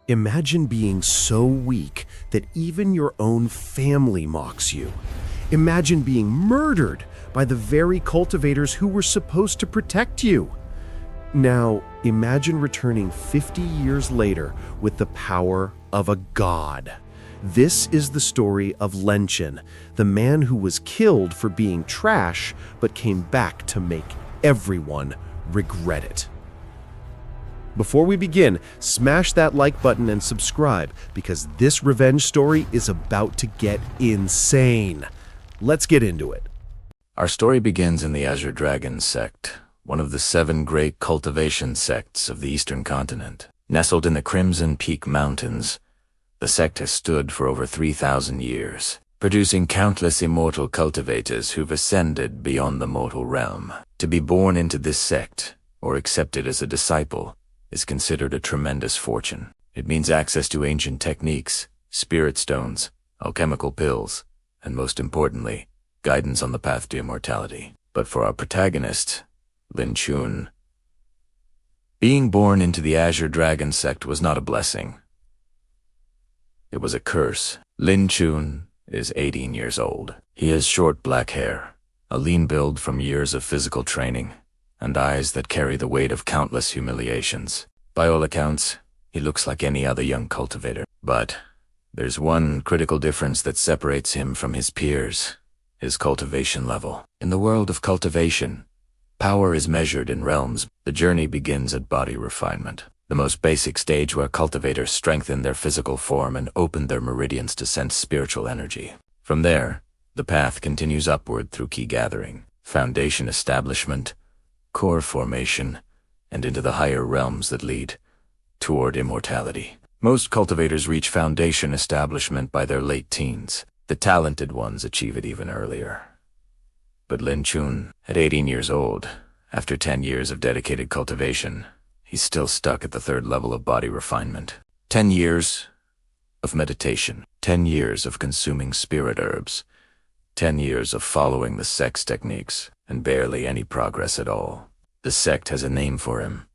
Imagine being so weak that even your own family mocks you. Imagine being murdered by the very cultivators who were supposed to protect you. Now, imagine returning 50 years later with the power of a god. This is the story of Lin Chen, the man who was killed for being trash but came back to make everyone regret it. Before we begin, smash that like button and subscribe because this revenge story is about to get insane. Let's get into it. Our story begins in the Azure Dragon Sect, one of the 7 great cultivation sects of the Eastern continent. Nestled in the Crimson Peak Mountains, the sect has stood for over 3,000 years, producing countless immortal cultivators who've ascended beyond the mortal realm. To be born into this sect, or accepted as a disciple, is considered a tremendous fortune. It means access to ancient techniques, spirit stones, alchemical pills, and most importantly, guidance on the path to immortality. But for our protagonist, Lin Chen, being born into the Azure Dragon Sect was not a blessing. It was a curse. Lin Chen is 18 years old. He has short black hair, a lean build from years of physical training, and eyes that carry the weight of countless humiliations. By all accounts, he looks like any other young cultivator. But there's one critical difference that separates him from his peers: his cultivation level. In the world of cultivation, power is measured in realms. The journey begins at body refinement, the most basic stage where cultivators strengthen their physical form and open their meridians to sense spiritual energy. From there, the path continues upward through key gathering, foundation establishment, core formation, and into the higher realms that lead toward immortality. Most cultivators reach foundation establishment by their late teens. The talented ones achieve it even earlier. But Lin Chen, at 18 years old, after 10 years of dedicated cultivation, he's still stuck at the 3rd level of body refinement. 10 years of meditation, 10 years of consuming spirit herbs, 10 years of following the sect's techniques, and barely any progress at all. The sect has a name for him: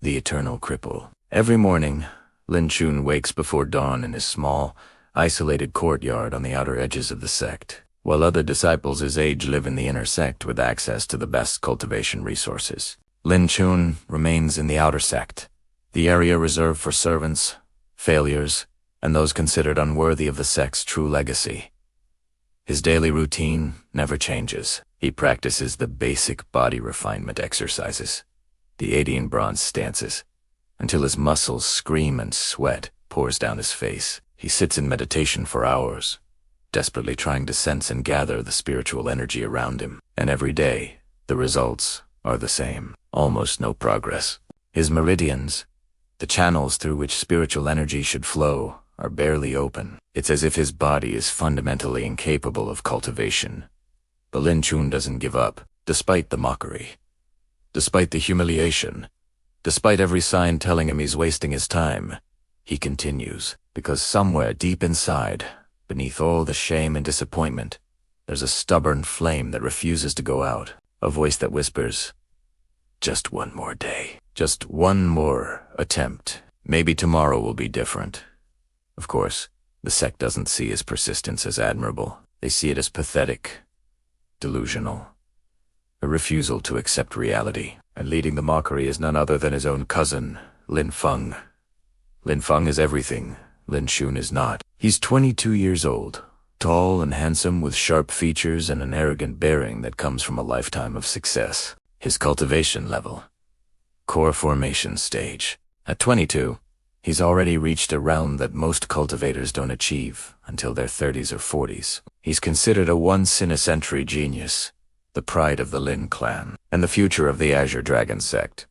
the Eternal Cripple. Every morning, Lin Chen wakes before dawn in his small, isolated courtyard on the outer edges of the sect, while other disciples his age live in the inner sect with access to the best cultivation resources. Lin Chen remains in the outer sect, the area reserved for servants, failures, and those considered unworthy of the sect's true legacy. His daily routine never changes. He practices the basic body refinement exercises, the 80 bronze stances, until his muscles scream and sweat pours down his face. He sits in meditation for hours, desperately trying to sense and gather the spiritual energy around him. And every day, the results are the same: almost no progress. His meridians, the channels through which spiritual energy should flow, are barely open. It's as if his body is fundamentally incapable of cultivation. But Lin Chen doesn't give up, despite the mockery, despite the humiliation, despite every sign telling him he's wasting his time. He continues, because somewhere deep inside, beneath all the shame and disappointment, there's a stubborn flame that refuses to go out, a voice that whispers, "Just one more day, just one more attempt. Maybe tomorrow will be different." Of course, the sect doesn't see his persistence as admirable. They see it as pathetic, delusional, a refusal to accept reality. And leading the mockery is none other than his own cousin, Lin Feng. Lin Feng is everything Lin Chen is not. He's 22 years old, tall and handsome with sharp features and an arrogant bearing that comes from a lifetime of success. His cultivation level: core formation stage. At 22, he's already reached a realm that most cultivators don't achieve until their 30s or 40s. He's considered a once-in-a-century genius, the pride of the Lin clan, and the future of the Azure Dragon Sect.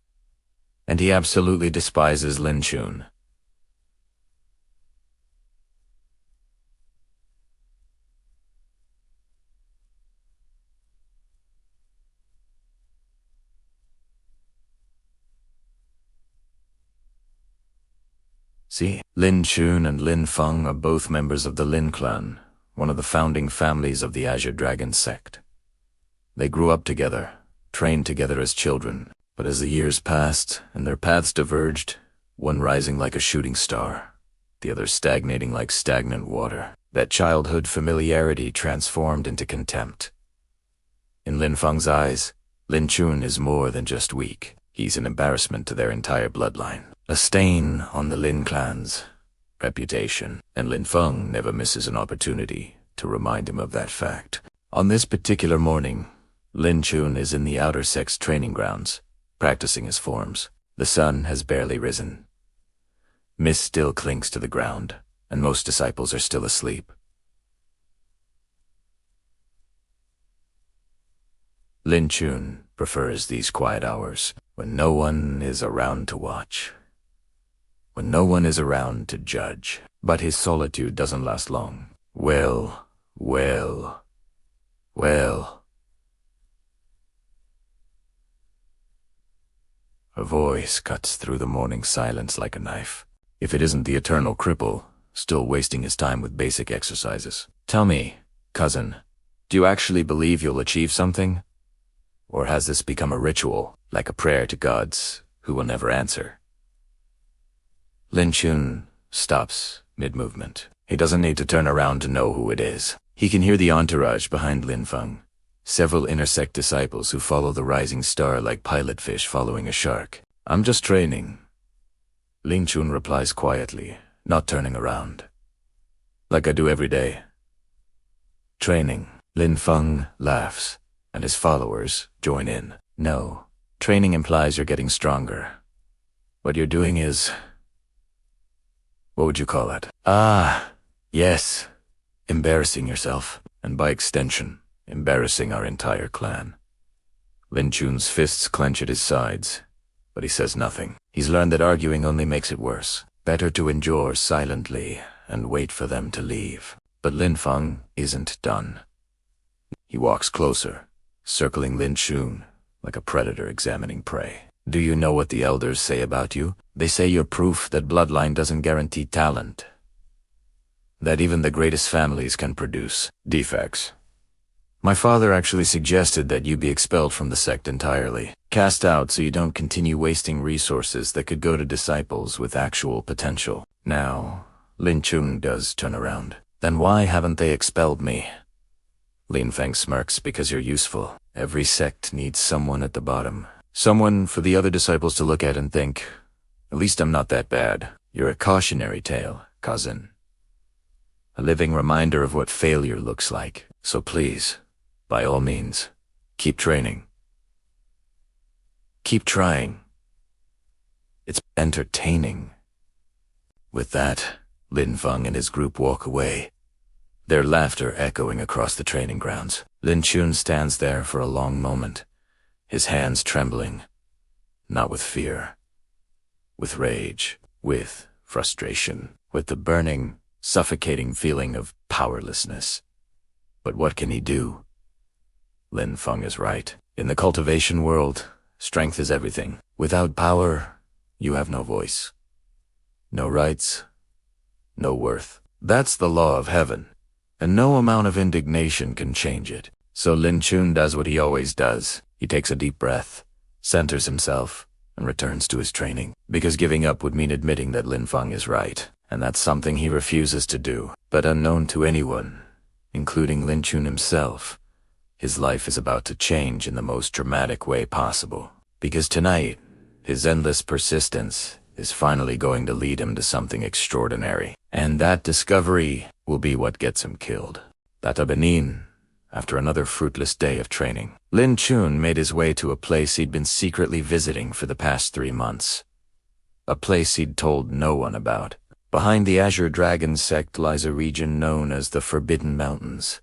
And he absolutely despises Lin Chen. See, Lin Chen and Lin Feng are both members of the Lin clan, one of the founding families of the Azure Dragon Sect. They grew up together, trained together as children, but as the years passed and their paths diverged, one rising like a shooting star, the other stagnating like stagnant water. That childhood familiarity transformed into contempt. In Lin Feng's eyes, Lin Chen is more than just weak. He's an embarrassment to their entire bloodline, a stain on the Lin clan's reputation, and Lin Feng never misses an opportunity to remind him of that fact. On this particular morning, Lin Chen is in the outer sect's training grounds, practicing his forms. The sun has barely risen. Mist still clings to the ground, and most disciples are still asleep. Lin Chen prefers these quiet hours, when no one is around to watch, when no one is around to judge. But his solitude doesn't last long. Well. Her voice cuts through the morning silence like a knife. If it isn't the eternal cripple, still wasting his time with basic exercises. Tell me, cousin, do you actually believe you'll achieve something? Or has this become a ritual, like a prayer to gods who will never answer? Lin Chen stops mid-movement. He doesn't need to turn around to know who it is. He can hear the entourage behind Lin Feng, several intersect disciples who follow the rising star like pilot fish following a shark. I'm just training. Lin Chen replies quietly, not turning around. Like I do every day. Training. Lin Feng laughs, and his followers join in. No, training implies you're getting stronger. What you're doing is... what would you call it? Ah, yes. Embarrassing yourself, and by extension, embarrassing our entire clan. Lin Chen's fists clench at his sides, but he says nothing. He's learned that arguing only makes it worse. Better to endure silently and wait for them to leave. But Lin Feng isn't done. He walks closer, circling Lin Chen like a predator examining prey. Do you know what the elders say about you? They say you're proof that bloodline doesn't guarantee talent. That even the greatest families can produce defects. My father actually suggested that you be expelled from the sect entirely, cast out so you don't continue wasting resources that could go to disciples with actual potential. Now, Lin Chen does turn around. Then why haven't they expelled me? Lin Feng smirks. Because you're useful. Every sect needs someone at the bottom. Someone for the other disciples to look at and think, at least I'm not that bad. You're a cautionary tale, cousin. A living reminder of what failure looks like. So please, by all means, keep training. Keep trying. It's entertaining. With that, Lin Feng and his group walk away, their laughter echoing across the training grounds. Lin Chen stands there for a long moment, his hands trembling, not with fear, with rage, with frustration, with the burning, suffocating feeling of powerlessness. But what can he do? Lin Feng is right. In the cultivation world, strength is everything. Without power, you have no voice, no rights, no worth. That's the law of heaven, and no amount of indignation can change it. So Lin Chen does what he always does. He takes a deep breath, centers himself, and returns to his training. Because giving up would mean admitting that Lin Feng is right, and that's something he refuses to do. But unknown to anyone, including Lin Chen himself, his life is about to change in the most dramatic way possible. Because tonight, his endless persistence is finally going to lead him to something extraordinary. And that discovery will be what gets him killed. That Benin, after another fruitless day of training, Lin Chen made his way to a place he'd been secretly visiting for the past 3 months. A place he'd told no one about. Behind the Azure Dragon Sect lies a region known as the Forbidden Mountains,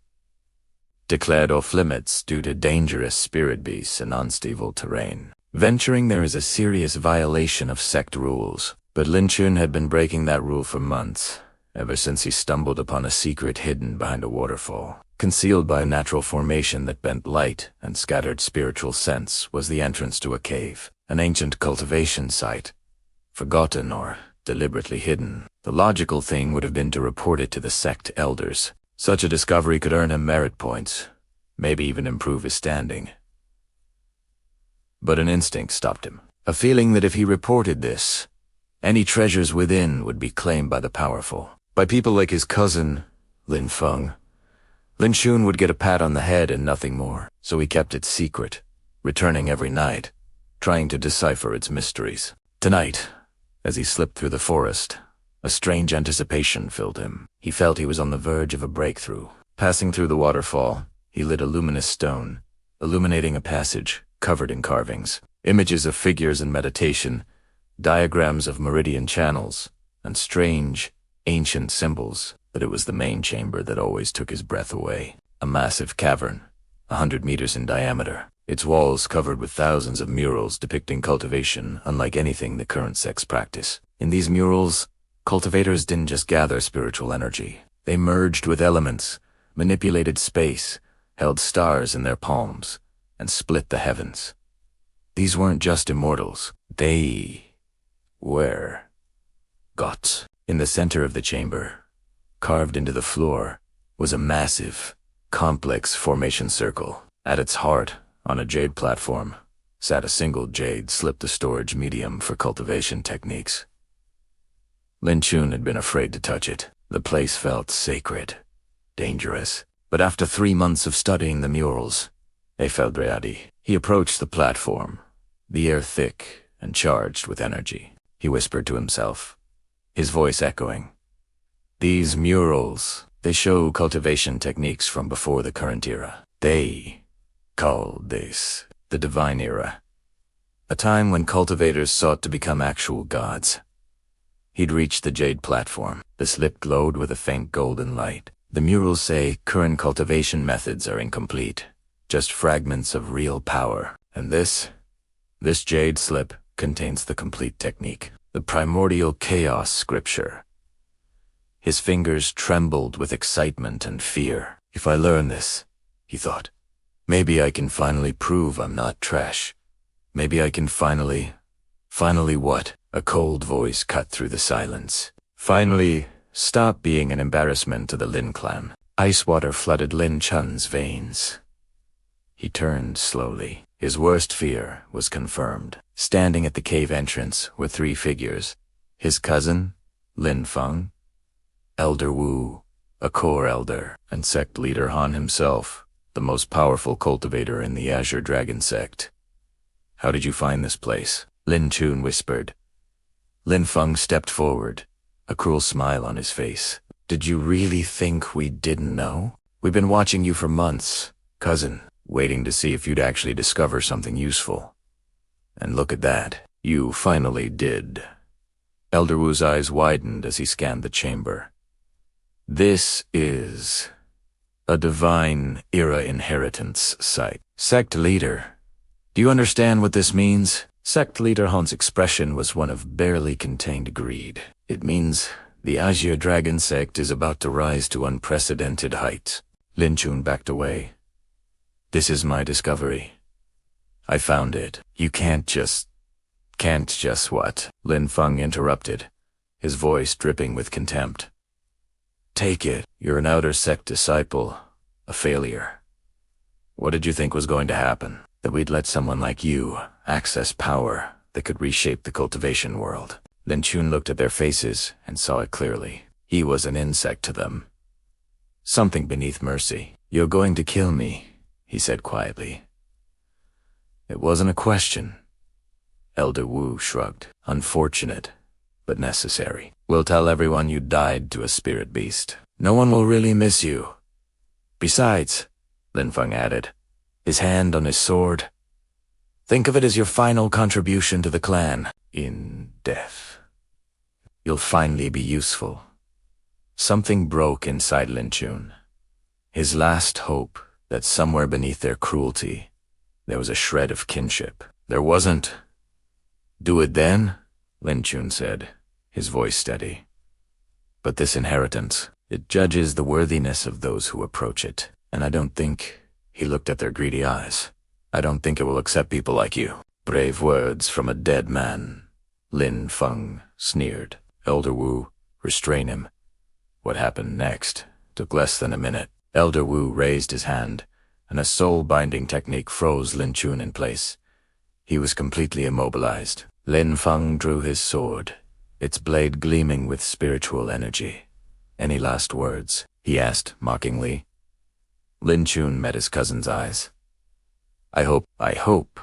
declared off-limits due to dangerous spirit beasts and unstable terrain. Venturing there is a serious violation of sect rules, but Lin Chen had been breaking that rule for months, ever since he stumbled upon a secret hidden behind a waterfall. Concealed by a natural formation that bent light and scattered spiritual sense was the entrance to a cave, an ancient cultivation site, forgotten or deliberately hidden. The logical thing would have been to report it to the sect elders. Such a discovery could earn him merit points, maybe even improve his standing. But an instinct stopped him. A feeling that if he reported this, Any treasures within would be claimed by the powerful, by people like his cousin, Lin Feng. Lin Chen would get a pat on the head and nothing more, so he kept it secret, returning every night, trying to decipher its mysteries. Tonight, as he slipped through the forest, a strange anticipation filled him. He felt he was on the verge of a breakthrough. Passing through the waterfall, he lit a luminous stone, illuminating a passage covered in carvings, images of figures in meditation, diagrams of meridian channels, and strange, ancient symbols. But it was the main chamber that always took his breath away. A massive cavern, 100 meters in diameter, its walls covered with thousands of murals depicting cultivation unlike anything the current sects practice. In these murals, cultivators didn't just gather spiritual energy. They merged with elements, manipulated space, held stars in their palms, and split the heavens. These weren't just immortals. They were gods. In the center of the chamber, carved into the floor, was a massive, complex formation circle. At its heart, on a jade platform, sat a single jade slipped storage medium for cultivation techniques. Lin Chen had been afraid to touch it. The place felt sacred, dangerous. But after 3 months of studying the murals, they felt ready. He approached the platform, the air thick and charged with energy. He whispered to himself, his voice echoing. These murals, they show cultivation techniques from before the current era. They called this the Divine Era, a time when cultivators sought to become actual gods. He'd reached the jade platform. The slip glowed with a faint golden light. The murals say current cultivation methods are incomplete, just fragments of real power. And this jade slip contains the complete technique, the primordial chaos scripture. His fingers trembled with excitement and fear. If I learn this, he thought, maybe I can finally prove I'm not trash. Maybe I can finally what? A cold voice cut through the silence. Finally, stop being an embarrassment to the Lin clan. Ice water flooded Lin Chen's veins. He turned slowly. His worst fear was confirmed. Standing at the cave entrance were 3 figures. His cousin, Lin Feng, Elder Wu, a core elder, and sect leader Han himself, the most powerful cultivator in the Azure Dragon Sect. How did you find this place? Lin Chen whispered. Lin Feng stepped forward, a cruel smile on his face. Did you really think we didn't know? We've been watching you for months, cousin, waiting to see if you'd actually discover something useful. And look at that, you finally did. Elder Wu's eyes widened as he scanned the chamber. This is a Divine Era inheritance site. Sect leader, do you understand what this means? Sect leader Han's expression was one of barely contained greed. It means the Azure Dragon Sect is about to rise to unprecedented heights. Lin Chen backed away. This is my discovery. I found it. You can't just what? Lin Feng interrupted, his voice dripping with contempt. Take it. You're an outer sect disciple, a failure. What did you think was going to happen? That we'd let someone like you access power that could reshape the cultivation world? Lin Chen looked at their faces and saw it clearly. He was an insect to them. Something beneath mercy. You're going to kill me, he said quietly. It wasn't a question. Elder Wu shrugged. Unfortunate, but necessary. We'll tell everyone you died to a spirit beast. No one will really miss you. Besides, Lin Feng added, his hand on his sword, think of it as your final contribution to the clan. In death, you'll finally be useful. Something broke inside Lin Chen. His last hope that somewhere beneath their cruelty, there was a shred of kinship. There wasn't. Do it then, Lin Chen said, his voice steady. But this inheritance, it judges the worthiness of those who approach it. And I don't think, he looked at their greedy eyes, I don't think it will accept people like you. Brave words from a dead man, Lin Feng sneered. Elder Wu, restrain him. What happened next took less than a minute. Elder Wu raised his hand, and a soul-binding technique froze Lin Chen in place. He was completely immobilized. Lin Feng drew his sword, its blade gleaming with spiritual energy. "Any last words?" he asked mockingly. Lin Chen met his cousin's eyes. I hope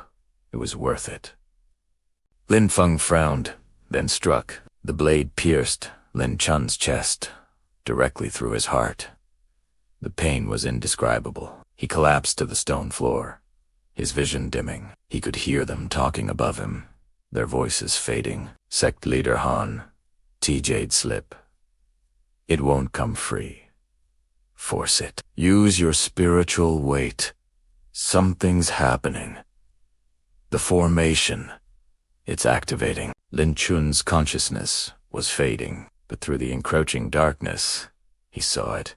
it was worth it." Lin Feng frowned, then struck. The blade pierced Lin Chen's chest, directly through his heart. The pain was indescribable. He collapsed to the stone floor, his vision dimming. He could hear them talking above him, their voices fading. Sect leader Han, TJ'd slip. "It won't come free. Force it. Use your spiritual weight. Something's happening. The formation. It's activating." Lin Chen's consciousness was fading, but through the encroaching darkness, he saw it.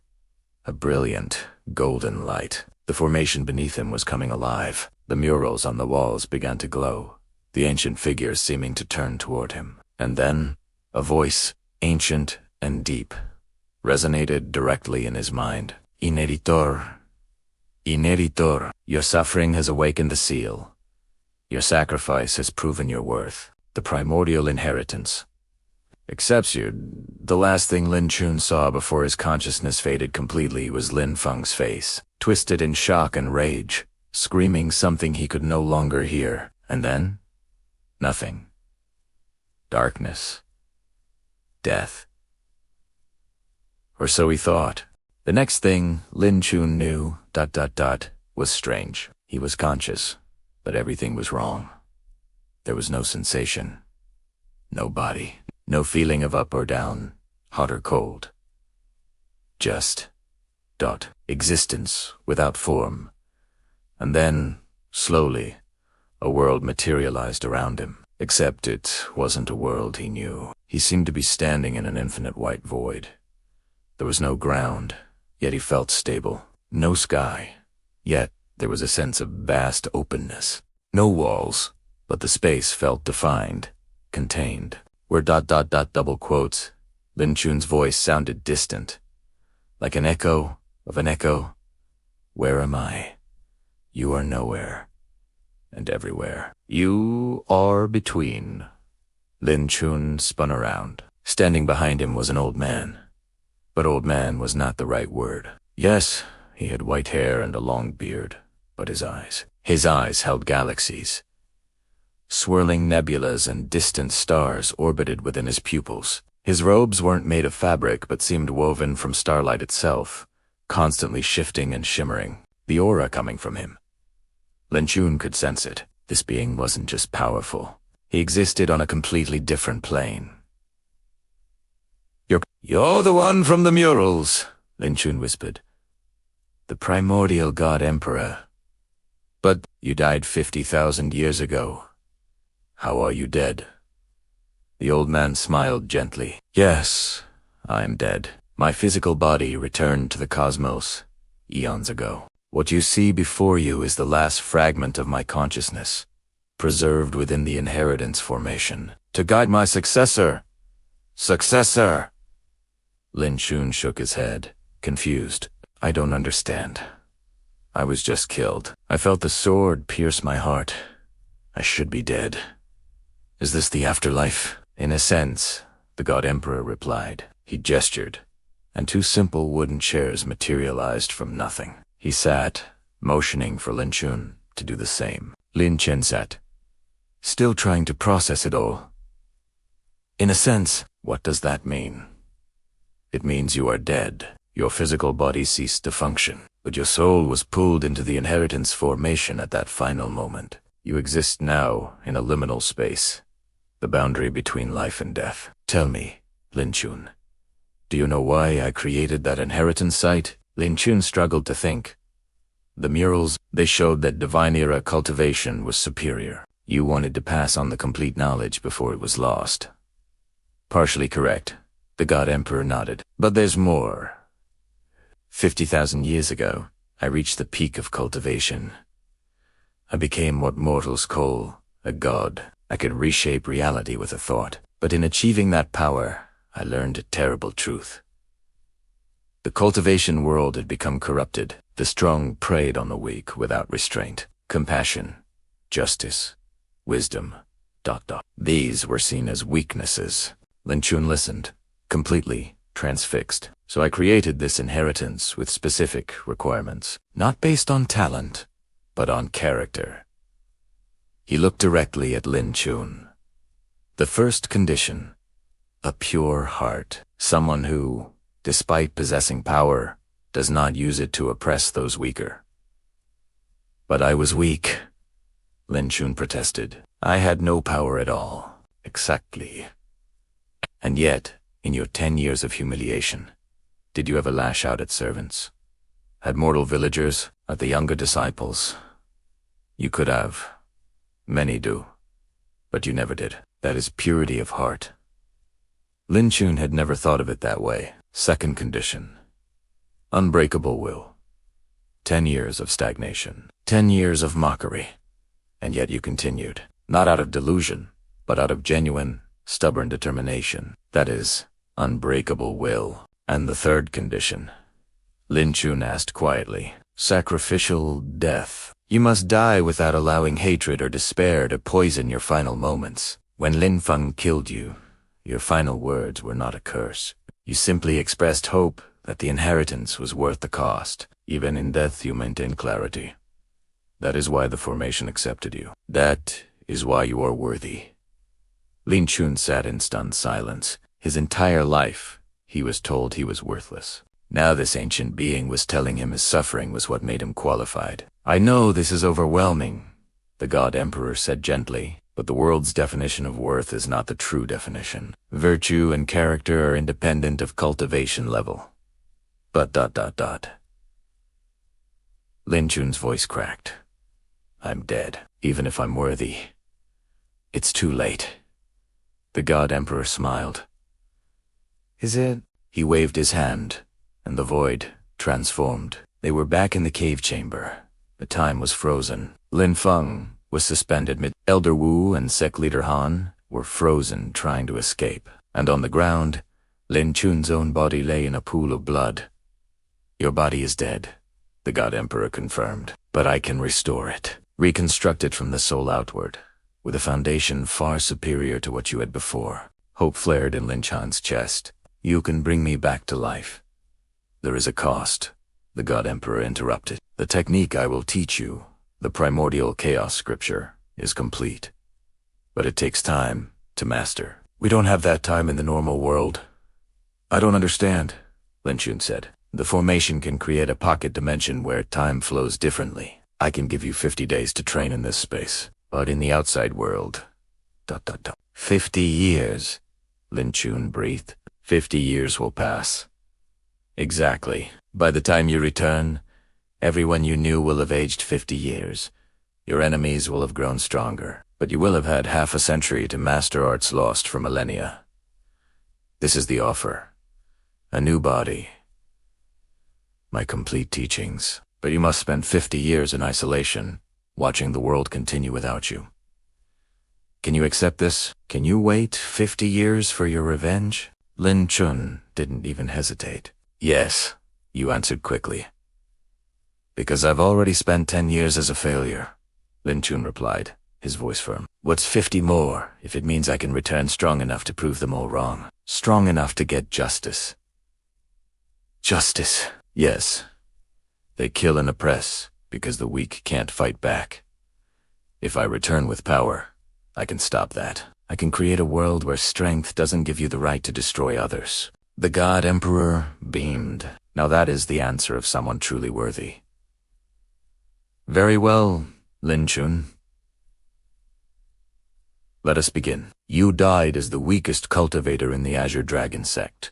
A brilliant, golden light. The formation beneath him was coming alive. The murals on the walls began to glow, the ancient figures seeming to turn toward him. And then, a voice, ancient and deep, resonated directly in his mind. "Ineritor. Ineritor. Your suffering has awakened the seal. Your sacrifice has proven your worth. The primordial inheritance accepts you." The last thing Lin Chen saw before his consciousness faded completely was Lin Feng's face, twisted in shock and rage, screaming something he could no longer hear. And then, nothing. Darkness. Death. Or so he thought. The next thing Lin Chen knew, was strange. He was conscious, but everything was wrong. There was no sensation, no body, no feeling of up or down, hot or cold. Just existence without form. And then, slowly, a world materialized around him. Except it wasn't a world he knew. He seemed to be standing in an infinite white void. There was no ground, yet he felt stable. No sky, yet there was a sense of vast openness. No walls, but the space felt defined, contained. Where double quotes, Lin Chen's voice sounded distant, like an echo of an echo. "Where am I? You are nowhere, and everywhere. You are between." Lin Chen spun around. Standing behind him was an old man. But old man was not the right word. Yes, he had white hair and a long beard, but his eyes held galaxies. Swirling nebulas and distant stars orbited within his pupils. His robes weren't made of fabric but seemed woven from starlight itself, constantly shifting and shimmering, the aura coming from him. Lin Chen could sense it. This being wasn't just powerful. He existed on a completely different plane. You're the one from the murals," Lin Chen whispered. "The Primordial God Emperor. But you died 50,000 years ago. How are you dead?" The old man smiled gently. "Yes, I'm dead. My physical body returned to the cosmos eons ago. What you see before you is the last fragment of my consciousness, preserved within the inheritance formation, to guide my successor. Successor!" Lin Chen shook his head, confused. "I don't understand. I was just killed. I felt the sword pierce my heart. I should be dead. Is this the afterlife?" "In a sense," the God Emperor replied. He gestured, and two simple wooden chairs materialized from nothing. He sat, motioning for Lin Chen to do the same. Lin Chen sat, still trying to process it all. "In a sense, what does that mean?" "It means you are dead. Your physical body ceased to function, but your soul was pulled into the inheritance formation at that final moment. You exist now in a liminal space, the boundary between life and death. Tell me, Lin Chen, do you know why I created that inheritance site?" Lin Chen struggled to think. The murals, they showed that divine era cultivation was superior. You wanted to pass on the complete knowledge before it was lost. Partially correct. The God Emperor nodded. But there's more. 50,000 years ago, I reached the peak of cultivation. I became what mortals call a god. I could reshape reality with a thought. But in achieving that power, I learned a terrible truth. The cultivation world had become corrupted. The strong preyed on the weak without restraint. Compassion, justice, wisdom, These were seen as weaknesses. Lin Chen listened, completely transfixed. So I created this inheritance with specific requirements, not based on talent, but on character. He looked directly at Lin Chen. The first condition, a pure heart, someone who, despite possessing power, does not use it to oppress those weaker. But I was weak, Lin Chen protested. I had no power at all. Exactly. And yet, in your 10 years of humiliation, did you ever lash out at servants? At mortal villagers? At the younger disciples? You could have. Many do. But you never did. That is purity of heart. Lin Chen had never thought of it that way. Second condition. Unbreakable will. 10 years of stagnation. 10 years of mockery. And yet you continued. Not out of delusion, but out of genuine, stubborn determination. That is, unbreakable will. And the third condition. Lin Chen asked quietly. Sacrificial death. You must die without allowing hatred or despair to poison your final moments. When Lin Feng killed you, your final words were not a curse. You simply expressed hope that the inheritance was worth the cost. Even in death you maintained clarity. That is why the formation accepted you. That is why you are worthy. Lin Chen sat in stunned silence. His entire life, he was told he was worthless. Now this ancient being was telling him his suffering was what made him qualified. I know this is overwhelming, the God Emperor said gently, but the world's definition of worth is not the true definition. Virtue and character are independent of cultivation level. But ... Lin Chen's voice cracked. I'm dead, even if I'm worthy. It's too late. The God Emperor smiled. Is it? He waved his hand, and the void transformed. They were back in the cave chamber. The time was frozen. Lin Feng was suspended mid. Elder Wu and Sect Leader Han were frozen trying to escape. And on the ground, Lin Chen's own body lay in a pool of blood. Your body is dead, the God Emperor confirmed. But I can restore it. Reconstruct it from the soul outward, with a foundation far superior to what you had before. Hope flared in Lin Chen's chest. You can bring me back to life. There is a cost, the God Emperor interrupted. The technique I will teach you, the primordial chaos scripture, is complete. But it takes time to master. We don't have that time in the normal world. I don't understand, Lin Chen said. The formation can create a pocket dimension where time flows differently. I can give you 50 days to train in this space. But in the outside world... 50 years, Lin Chen breathed. 50 years will pass. Exactly. By the time you return, everyone you knew will have aged 50 years. Your enemies will have grown stronger, but you will have had half a century to master arts lost for millennia. This is the offer. A new body. My complete teachings. But you must spend 50 years in isolation, watching the world continue without you. Can you accept this? Can you wait 50 years for your revenge? Lin Chen didn't even hesitate. Yes, you answered quickly. Because I've already spent 10 years as a failure, Lin Chen replied, his voice firm. What's 50 more if it means I can return strong enough to prove them all wrong? Strong enough to get justice. Justice, yes. They kill and oppress because the weak can't fight back. If I return with power, I can stop that. I can create a world where strength doesn't give you the right to destroy others. The God Emperor beamed. Now that is the answer of someone truly worthy. Very well, Lin Chen. Let us begin. You died as the weakest cultivator in the Azure Dragon Sect.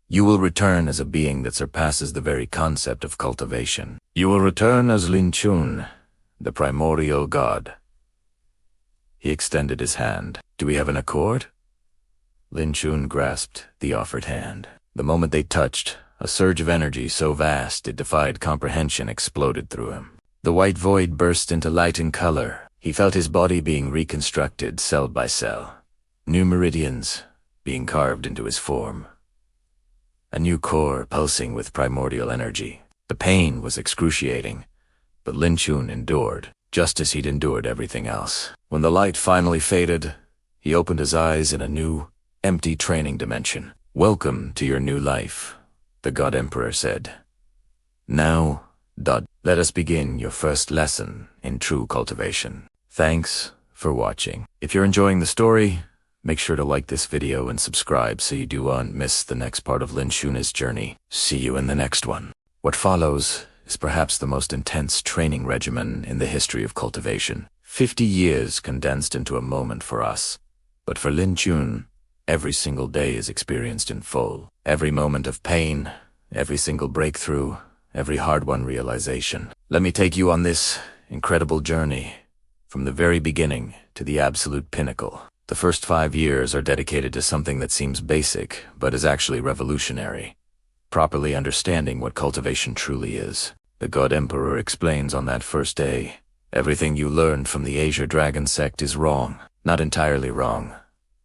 You will return as a being that surpasses the very concept of cultivation. You will return as Lin Chen, the Primordial God. He extended his hand. Do we have an accord? Lin Chen grasped the offered hand. The moment they touched, a surge of energy so vast it defied comprehension exploded through him. The white void burst into light and color. He felt his body being reconstructed cell by cell. New meridians being carved into his form. A new core pulsing with primordial energy. The pain was excruciating, but Lin Chen endured, just as he'd endured everything else. When the light finally faded, he opened his eyes in a new, empty training dimension. "Welcome to your new life," the God Emperor said. "Now, let us begin your first lesson in true cultivation." Thanks for watching. If you're enjoying the story, make sure to like this video and subscribe so you don't miss the next part of Lin Chen's journey. See you in the next one. What follows is perhaps the most intense training regimen in the history of cultivation. 50 years condensed into a moment for us. But for Lin Chen, every single day is experienced in full. Every moment of pain, every single breakthrough, every hard-won realization. Let me take you on this incredible journey, from the very beginning to the absolute pinnacle. The first 5 years are dedicated to something that seems basic, but is actually revolutionary. Properly understanding what cultivation truly is. The God Emperor explains on that first day, everything you learned from the Azure Dragon Sect is wrong. Not entirely wrong,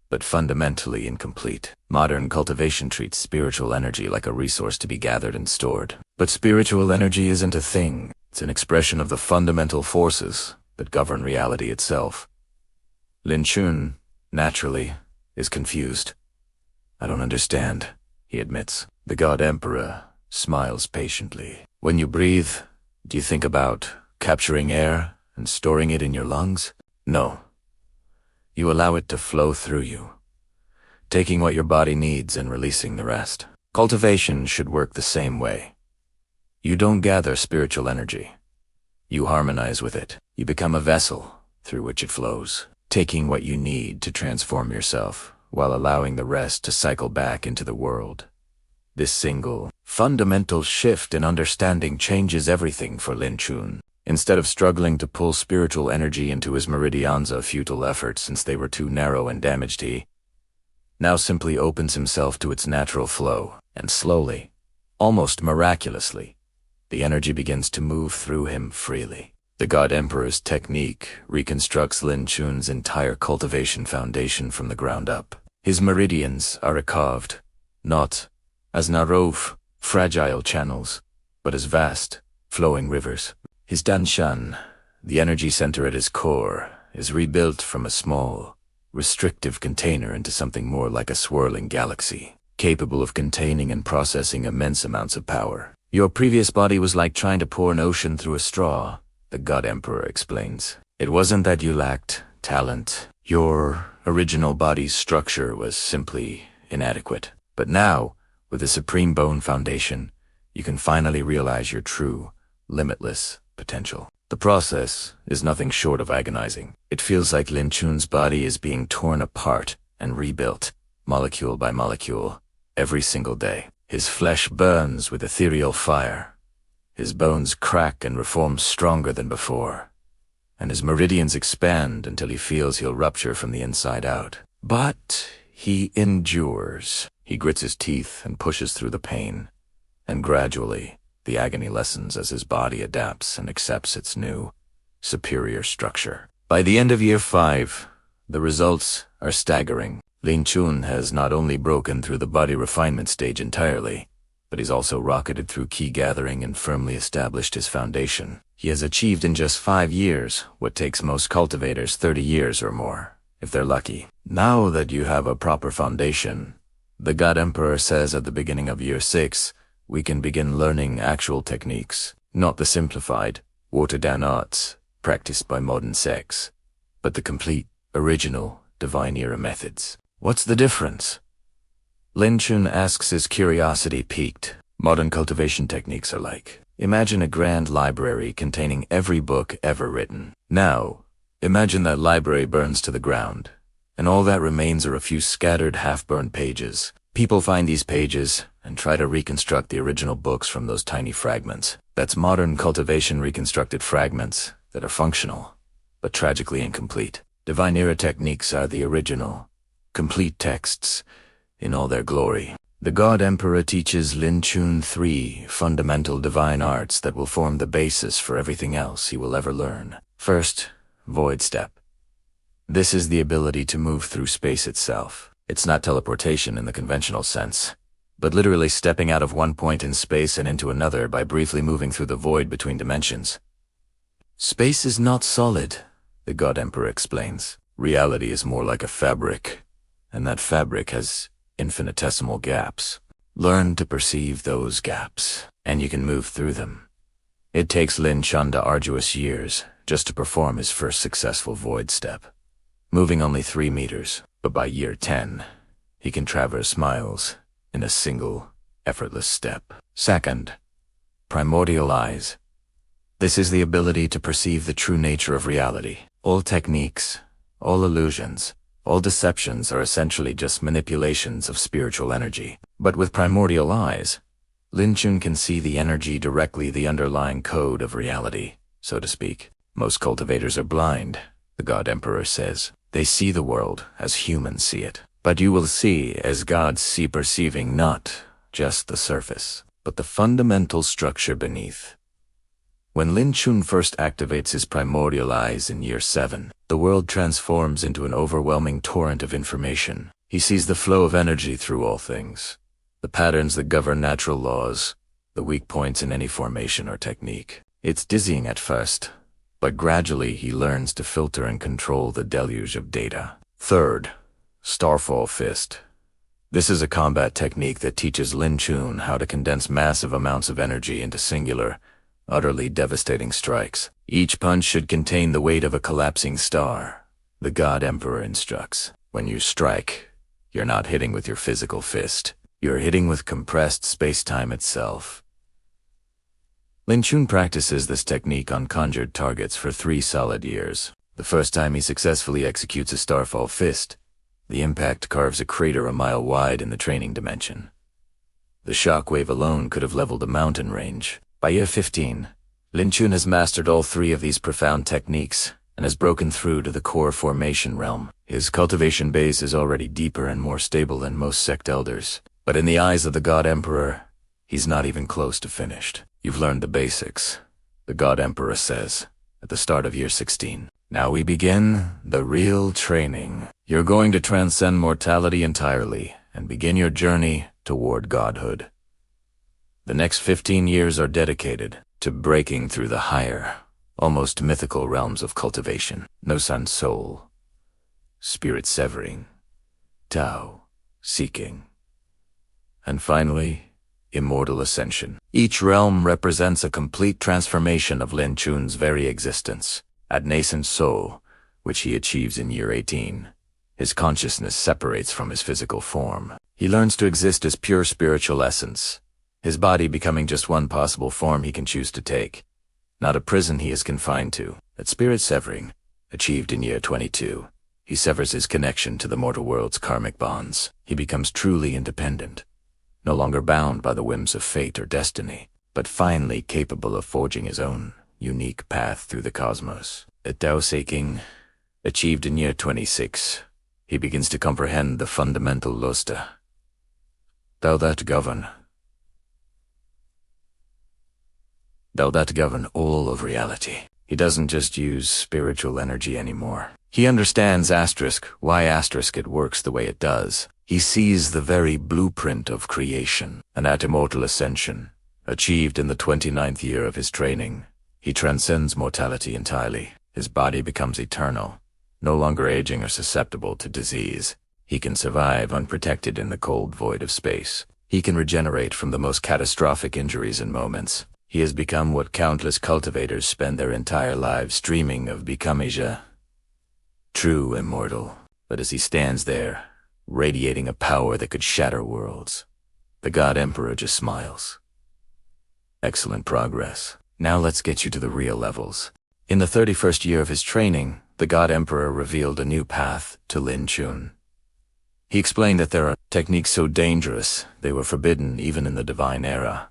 but fundamentally incomplete. Modern cultivation treats spiritual energy like a resource to be gathered and stored. But spiritual energy isn't a thing. It's an expression of the fundamental forces that govern reality itself. Lin Chen, naturally, is confused. "I don't understand," he admits. The God Emperor smiles patiently. "When you breathe, do you think about capturing air and storing it in your lungs? No. You allow it to flow through you, taking what your body needs and releasing the rest. Cultivation should work the same way. You don't gather spiritual energy. You harmonize with it. You become a vessel through which it flows, taking what you need to transform yourself while allowing the rest to cycle back into the world. This single, fundamental shift in understanding changes everything for Lin Chen. Instead of struggling to pull spiritual energy into his meridians, a futile effort since they were too narrow and damaged, he now simply opens himself to its natural flow, and slowly, almost miraculously, the energy begins to move through him freely. The God Emperor's technique reconstructs Lin Chen's entire cultivation foundation from the ground up. His meridians are carved, not as narrow, fragile channels, but as vast, flowing rivers. His Danshan, the energy center at his core, is rebuilt from a small, restrictive container into something more like a swirling galaxy, capable of containing and processing immense amounts of power. Your previous body was like trying to pour an ocean through a straw, the God Emperor explains. It wasn't that you lacked talent. Your original body's structure was simply inadequate. But now, with the Supreme Bone Foundation, you can finally realize your true, limitless potential. The process is nothing short of agonizing. It feels like Lin Chen's body is being torn apart and rebuilt, molecule by molecule, every single day. His flesh burns with ethereal fire. His bones crack and reform stronger than before. And his meridians expand until he feels he'll rupture from the inside out. But he endures. He grits his teeth and pushes through the pain. And gradually, the agony lessens as his body adapts and accepts its new, superior structure. By the end of year 5, the results are staggering. Lin Chen has not only broken through the Body Refinement Stage entirely, but he's also rocketed through key gathering and firmly established his foundation. He has achieved in just 5 years what takes most cultivators 30 years or more, if they're lucky. Now that you have a proper foundation, the God Emperor says at the beginning of year 6, we can begin learning actual techniques, not the simplified, watered-down arts practiced by modern sects, but the complete, original, divine era methods. What's the difference? Lin Chen asks, his curiosity piqued. Modern cultivation techniques are like, imagine a grand library containing every book ever written. Now, imagine that library burns to the ground, and all that remains are a few scattered, half-burned pages. People find these pages and try to reconstruct the original books from those tiny fragments. That's modern cultivation reconstructed fragments that are functional, but tragically incomplete. Divine era techniques are the original, complete texts in all their glory. The God Emperor teaches Lin Chen 3 fundamental divine arts that will form the basis for everything else he will ever learn. First, Void Step. This is the ability to move through space itself. It's not teleportation in the conventional sense, but literally stepping out of one point in space and into another by briefly moving through the void between dimensions. Space is not solid, the God Emperor explains. Reality is more like a fabric, and that fabric has infinitesimal gaps. Learn to perceive those gaps, and you can move through them. It takes Lin Chen arduous years just to perform his first successful void step, moving only 3 meters, but by year 10, he can traverse miles in a single, effortless step. Second, Primordial Eyes. This is the ability to perceive the true nature of reality. All techniques, all illusions, all deceptions are essentially just manipulations of spiritual energy. But with Primordial Eyes, Lin Chen can see the energy directly, the underlying code of reality, so to speak. Most cultivators are blind, the God Emperor says. They see the world as humans see it. But you will see as gods see, perceiving not just the surface, but the fundamental structure beneath. When Lin Chen first activates his Primordial Eyes in year 7, the world transforms into an overwhelming torrent of information. He sees the flow of energy through all things, the patterns that govern natural laws, the weak points in any formation or technique. It's dizzying at first, but gradually he learns to filter and control the deluge of data. Third, Starfall Fist. This is a combat technique that teaches Lin Chen how to condense massive amounts of energy into singular, utterly devastating strikes. Each punch should contain the weight of a collapsing star. The God Emperor instructs, when you strike, you're not hitting with your physical fist. You're hitting with compressed space-time itself. Lin Chen practices this technique on conjured targets for 3 solid years. The first time he successfully executes a Starfall Fist, the impact carves a crater a mile wide in the training dimension. The shockwave alone could have leveled a mountain range. By year 15, Lin Chen has mastered all 3 of these profound techniques and has broken through to the core formation realm. His cultivation base is already deeper and more stable than most sect elders. But in the eyes of the God Emperor, he's not even close to finished. You've learned the basics, the God Emperor says, at the start of year 16. Now we begin the real training. You're going to transcend mortality entirely and begin your journey toward godhood. The next 15 years are dedicated to breaking through the higher, almost mythical realms of cultivation. No sun soul, spirit severing, Tao seeking, and finally, immortal ascension. Each realm represents a complete transformation of Lin Chen's very existence. At nascent soul, which he achieves in year 18, his consciousness separates from his physical form. He learns to exist as pure spiritual essence, his body becoming just one possible form he can choose to take, not a prison he is confined to. At spirit severing, achieved in year 22, he severs his connection to the mortal world's karmic bonds. He becomes truly independent, no longer bound by the whims of fate or destiny, but finally capable of forging his own unique path through the cosmos. At Tao seeking, achieved in year 26, he begins to comprehend the fundamental luster. Thou that govern all of reality. He doesn't just use spiritual energy anymore. He understands why it works the way it does. He sees the very blueprint of creation. And at immortal ascension, achieved in the 29th year of his training, he transcends mortality entirely. His body becomes eternal, no longer aging or susceptible to disease. He can survive unprotected in the cold void of space. He can regenerate from the most catastrophic injuries and moments. He has become what countless cultivators spend their entire lives dreaming of becoming, true immortal. But as he stands there, radiating a power that could shatter worlds, the God Emperor just smiles. Excellent progress. Now let's get you to the real levels. In the 31st year of his training, the God Emperor revealed a new path to Lin Chen. He explained that there are techniques so dangerous they were forbidden even in the divine era.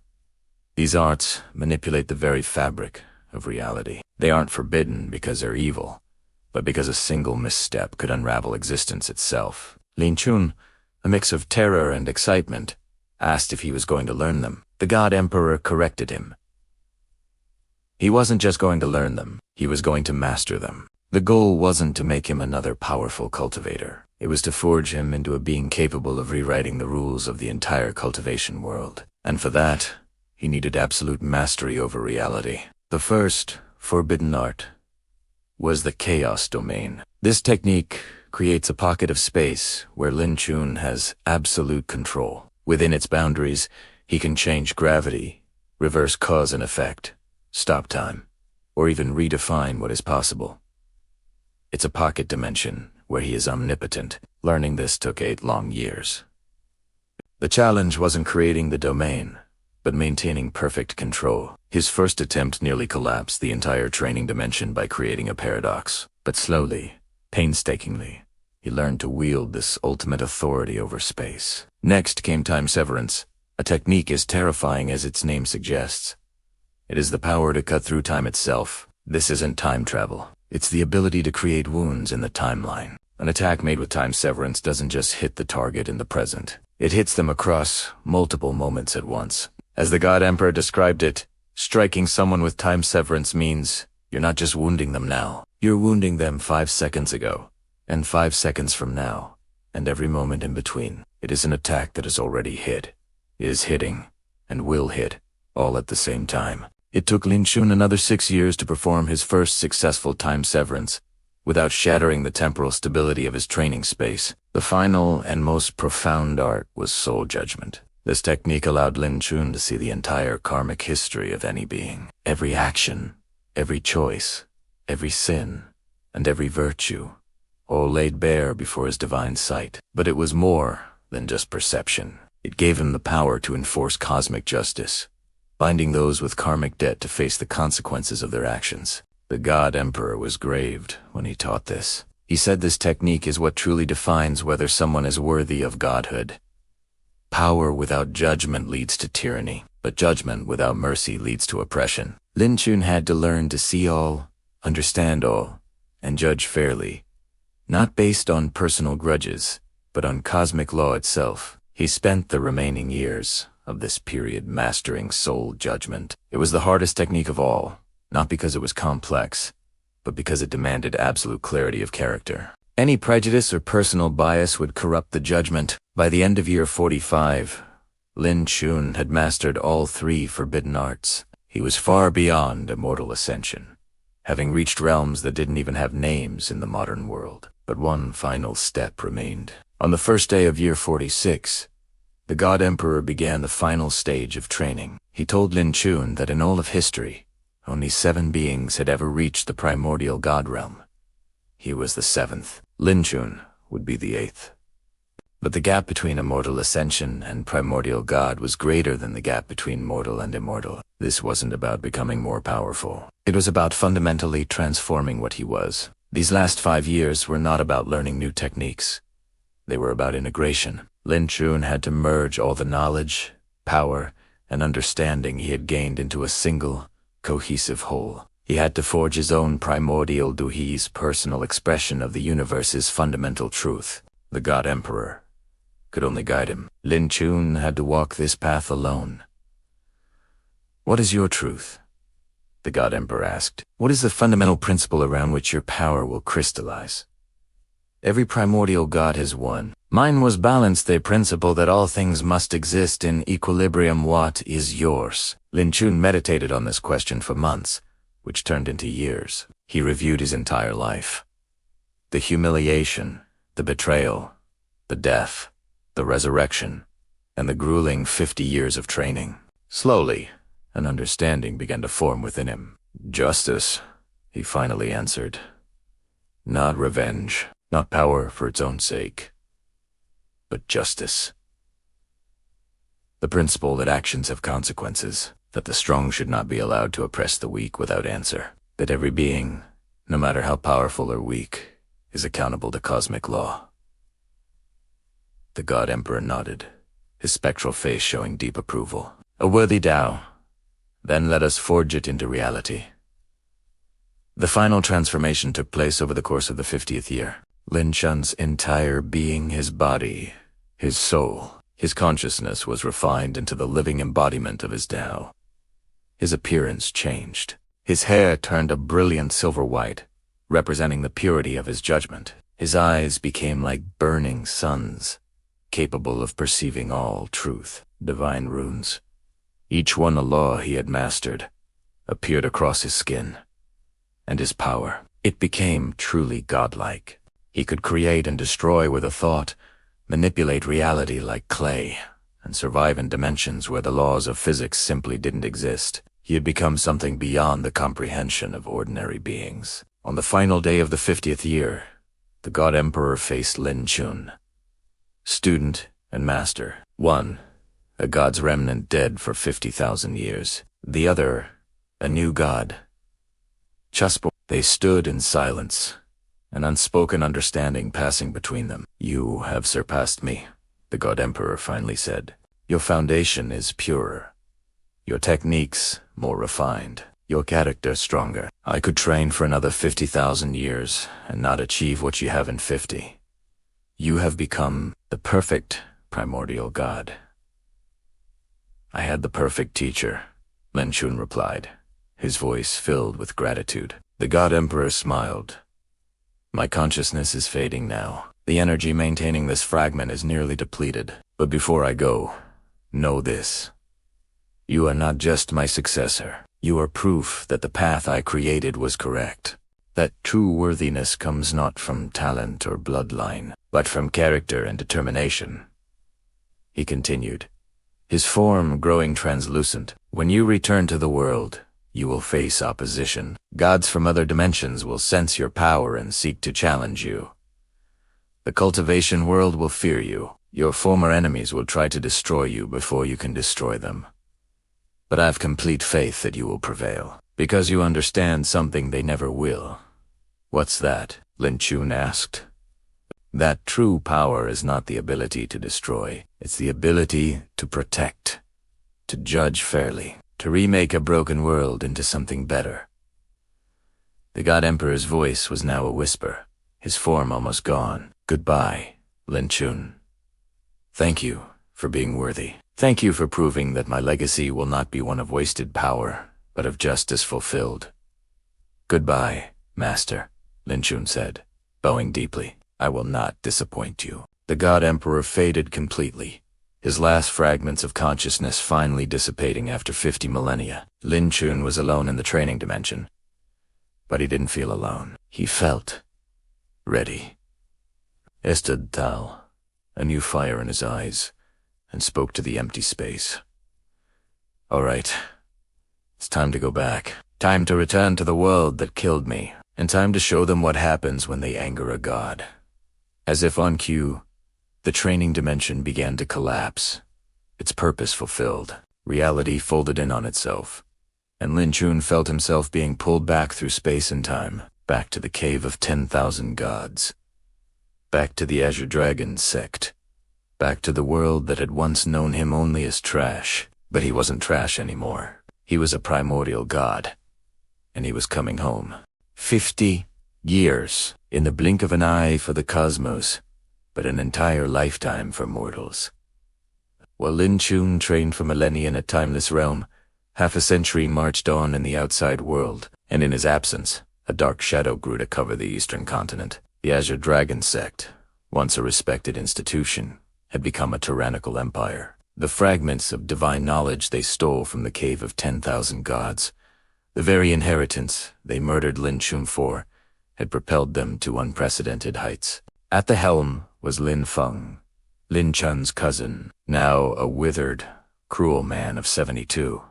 These arts manipulate the very fabric of reality. They aren't forbidden because they're evil, but because a single misstep could unravel existence itself. Lin Chen, a mix of terror and excitement, asked if he was going to learn them. The God Emperor corrected him. He wasn't just going to learn them, he was going to master them. The goal wasn't to make him another powerful cultivator. It was to forge him into a being capable of rewriting the rules of the entire cultivation world. And for that, he needed absolute mastery over reality. The first forbidden art was the chaos domain. This technique creates a pocket of space where Lin Chen has absolute control. Within its boundaries, he can change gravity, reverse cause and effect, stop time, or even redefine what is possible. It's a pocket dimension where he is omnipotent. Learning this took 8 long years. The challenge wasn't creating the domain, but maintaining perfect control. His first attempt nearly collapsed the entire training dimension by creating a paradox. But slowly, painstakingly, he learned to wield this ultimate authority over space. Next came time severance, a technique as terrifying as its name suggests. It is the power to cut through time itself. This isn't time travel. It's the ability to create wounds in the timeline. An attack made with time severance doesn't just hit the target in the present. It hits them across multiple moments at once. As the God Emperor described it, striking someone with time severance means you're not just wounding them now. You're wounding them 5 seconds ago, and 5 seconds from now, and every moment in between. It is an attack that has already hit, is hitting, and will hit, all at the same time. It took Lin Chen another 6 years to perform his first successful time severance, without shattering the temporal stability of his training space. The final and most profound art was soul judgment. This technique allowed Lin Chen to see the entire karmic history of any being. Every action, every choice, every sin, and every virtue, all laid bare before his divine sight. But it was more than just perception. It gave him the power to enforce cosmic justice, binding those with karmic debt to face the consequences of their actions. The God Emperor was graved when he taught this. He said this technique is what truly defines whether someone is worthy of godhood. Power without judgment leads to tyranny, but judgment without mercy leads to oppression. Lin Chen had to learn to see all, understand all, and judge fairly, not based on personal grudges, but on cosmic law itself. He spent the remaining years of this period mastering soul judgment. It was the hardest technique of all, not because it was complex, but because it demanded absolute clarity of character. Any prejudice or personal bias would corrupt the judgment. By the end of year 45, Lin Chen had mastered all 3 forbidden arts. He was far beyond immortal ascension, having reached realms that didn't even have names in the modern world. But one final step remained. On the first day of year 46, the God Emperor began the final stage of training. He told Lin Chen that in all of history, only 7 beings had ever reached the Primordial God realm. He was the 7th. Lin Chen would be the 8th. But the gap between immortal ascension and primordial God was greater than the gap between mortal and immortal. This wasn't about becoming more powerful. It was about fundamentally transforming what he was. These last 5 years were not about learning new techniques. They were about integration. Lin Chen had to merge all the knowledge, power, and understanding he had gained into a single, cohesive whole. He had to forge his own primordial Duhi's personal expression of the universe's fundamental truth. The God Emperor could only guide him. Lin Chen had to walk this path alone. "What is your truth?" the God Emperor asked. "What is the fundamental principle around which your power will crystallize?" "Every primordial God has one. Mine was balance, the principle that all things must exist in equilibrium. What is yours?" Lin Chen meditated on this question for months, which turned into years. He reviewed his entire life. The humiliation, the betrayal, the death, the resurrection, and the grueling 50 years of training. Slowly, an understanding began to form within him. "Justice," he finally answered. "Not revenge, not power for its own sake, but justice. The principle that actions have consequences, that the strong should not be allowed to oppress the weak without answer, that every being, no matter how powerful or weak, is accountable to cosmic law." The God Emperor nodded, his spectral face showing deep approval. "A worthy Tao. Then let us forge it into reality." The final transformation took place over the course of the 50th year. Lin Chen's entire being, his body, his soul, his consciousness was refined into the living embodiment of his Tao. His appearance changed. His hair turned a brilliant silver white, representing the purity of his judgment. His eyes became like burning suns, capable of perceiving all truth. Divine runes, each one a law he had mastered, appeared across his skin, and his power, it became truly godlike. He could create and destroy with a thought, manipulate reality like clay, and survive in dimensions where the laws of physics simply didn't exist. He had become something beyond the comprehension of ordinary beings. On the final day of the 50th year, the God Emperor faced Lin Chen, student and master. One, a god's remnant dead for 50,000 years. The other, a new god. They stood in silence, an unspoken understanding passing between them. "You have surpassed me," the God Emperor finally said. "Your foundation is purer. Your techniques more refined. Your character stronger. I could train for another 50,000 years and not achieve what you have in 50. You have become the perfect Primordial God." "I had the perfect teacher," Lin Chen replied, his voice filled with gratitude. The God Emperor smiled. "My consciousness is fading now. The energy maintaining this fragment is nearly depleted. But before I go, know this. You are not just my successor. You are proof that the path I created was correct. That true worthiness comes not from talent or bloodline, but from character and determination." He continued, his form growing translucent. "When you return to the world, you will face opposition. Gods from other dimensions will sense your power and seek to challenge you. The cultivation world will fear you. Your former enemies will try to destroy you before you can destroy them. But I have complete faith that you will prevail, because you understand something they never will." "What's that?" Lin Chen asked. "That true power is not the ability to destroy. It's the ability to protect, to judge fairly, to remake a broken world into something better." The God Emperor's voice was now a whisper, his form almost gone. "Goodbye, Lin Chen. Thank you for being worthy. Thank you for proving that my legacy will not be one of wasted power, but of justice fulfilled." "Goodbye, Master," Lin Chen said, bowing deeply. "I will not disappoint you." The God Emperor faded completely, his last fragments of consciousness finally dissipating after 50 millennia. Lin Chen was alone in the training dimension. But he didn't feel alone. He felt ready. Estad Tal, a new fire in his eyes, and spoke to the empty space. "All right. It's time to go back. Time to return to the world that killed me, and time to show them what happens when they anger a god." As if on cue, the training dimension began to collapse, its purpose fulfilled. Reality folded in on itself, and Lin Chen felt himself being pulled back through space and time, back to the cave of 10,000 gods, back to the Azure Dragon Sect, back to the world that had once known him only as trash. But he wasn't trash anymore. He was a primordial god, and he was coming home. 50 years, in the blink of an eye for the cosmos, but an entire lifetime for mortals. While Lin Chen trained for millennia in a timeless realm, half a century marched on in the outside world, and in his absence, a dark shadow grew to cover the eastern continent. The Azure Dragon Sect, once a respected institution, had become a tyrannical empire. The fragments of divine knowledge they stole from the cave of 10,000 gods, the very inheritance they murdered Lin Chen for, had propelled them to unprecedented heights. At the helm was Lin Feng, Lin Chen's cousin, now a withered, cruel man of 72.